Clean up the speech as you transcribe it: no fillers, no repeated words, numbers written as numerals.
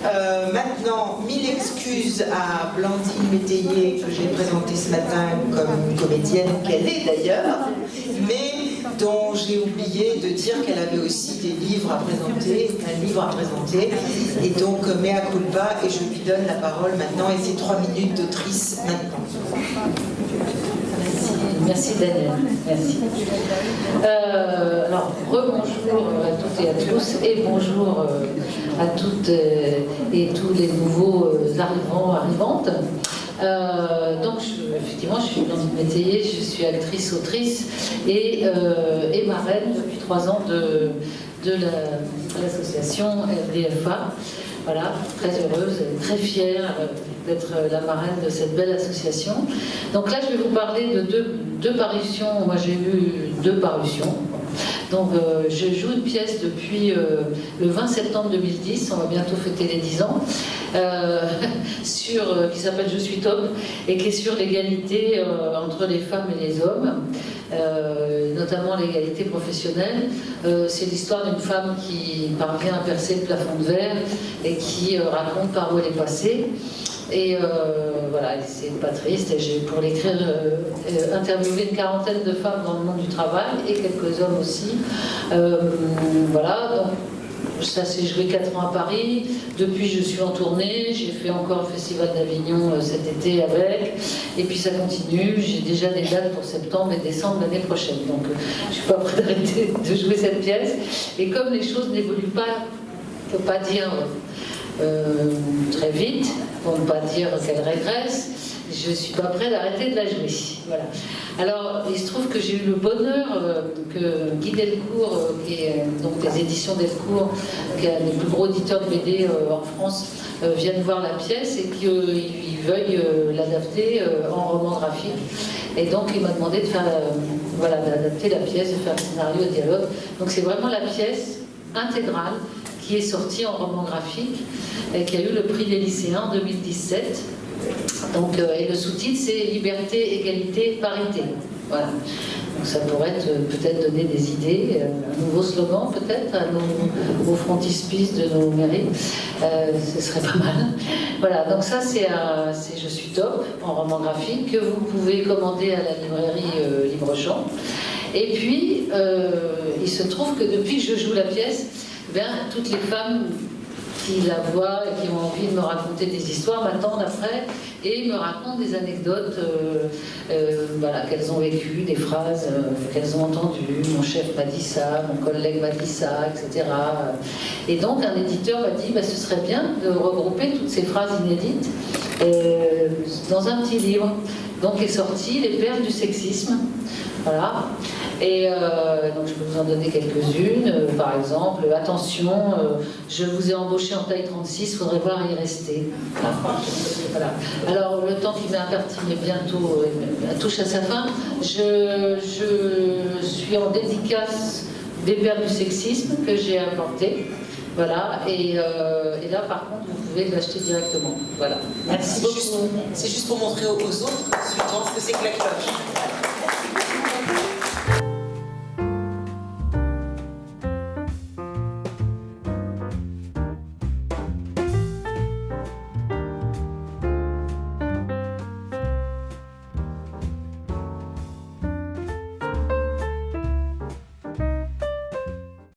Maintenant, 1000 excuses à Blandine Métayer, que j'ai présentée ce matin comme comédienne qu'elle est d'ailleurs, mais dont j'ai oublié de dire qu'elle avait aussi des livres à présenter, un livre à présenter, et donc mea culpa, et je lui donne la parole maintenant, et c'est 3 minutes d'autrice maintenant. Merci Daniel, merci. Alors, rebonjour à toutes et à tous, et bonjour à toutes et tous les nouveaux arrivants, arrivantes. Donc, effectivement, je suis Blandine Métayer, je suis actrice, autrice et marraine depuis 3 ans de l'association RDFA. Voilà, très heureuse et très fière d'être la marraine de cette belle association. Donc là, je vais vous parler de deux parutions. Moi, j'ai eu 2 parutions. Donc, je joue une pièce depuis le 20 septembre 2010, on va bientôt fêter les 10 ans, qui s'appelle Je suis top, et qui est sur l'égalité entre les femmes et les hommes, notamment l'égalité professionnelle. C'est l'histoire d'une femme qui parvient à percer le plafond de verre et qui raconte par où elle est passée. Et voilà, c'est pas triste. Et j'ai, pour l'écrire, interviewé une 40aine de femmes dans le monde du travail et quelques hommes aussi. Voilà, donc ça s'est joué 4 ans à Paris. Depuis, je suis en tournée. J'ai fait encore le Festival d'Avignon cet été avec. Et puis ça continue. J'ai déjà des dates pour septembre et décembre l'année prochaine. Donc je suis pas prête d'arrêter de jouer cette pièce. Et comme les choses n'évoluent pas, on ne peut pas dire très vite, pour ne pas dire qu'elle régresse, je ne suis pas prête d'arrêter de la jouer. Voilà. Alors, il se trouve que j'ai eu le bonheur que Guy Delcourt, qui est donc des éditions Delcourt, qui est un des plus gros éditeurs de BD en France, vienne voir la pièce et qu'il veuille l'adapter en roman graphique. Et donc, il m'a demandé de faire, voilà, d'adapter la pièce, de faire le scénario et dialogue. Donc, c'est vraiment la pièce intégrale qui est sortie en roman graphique et qui a eu le prix des lycéens en 2017. Donc, et le sous-titre, c'est Liberté, Égalité, Parité. Voilà. Donc ça pourrait peut-être donner des idées, un nouveau slogan peut-être au frontispice de nos mairies. Ce serait pas mal. Voilà, donc ça c'est Je suis top en roman graphique que vous pouvez commander à la librairie Libre-Champ. Et puis, il se trouve que depuis que je joue la pièce, toutes les femmes qui la voient et qui ont envie de me raconter des histoires m'attendent après et me racontent des anecdotes voilà, qu'elles ont vécues, des phrases qu'elles ont entendues. Mon chef m'a dit ça, mon collègue m'a dit ça, etc. Et donc un éditeur m'a dit ce serait bien de regrouper toutes ces phrases inédites dans un petit livre. Donc est sorti Les perles du sexisme. Voilà. Et donc je peux vous en donner quelques-unes. Par exemple, attention, je vous ai embauché en taille 36, il faudrait voir y rester. Voilà. Alors le temps qui m'est imparti est bientôt touche à sa fin. Je suis en dédicace des perles du sexisme que j'ai apportées. Voilà, et là par contre vous pouvez l'acheter directement. Voilà. Merci beaucoup. C'est juste pour montrer aux autres suivants ce que c'est que la cloche.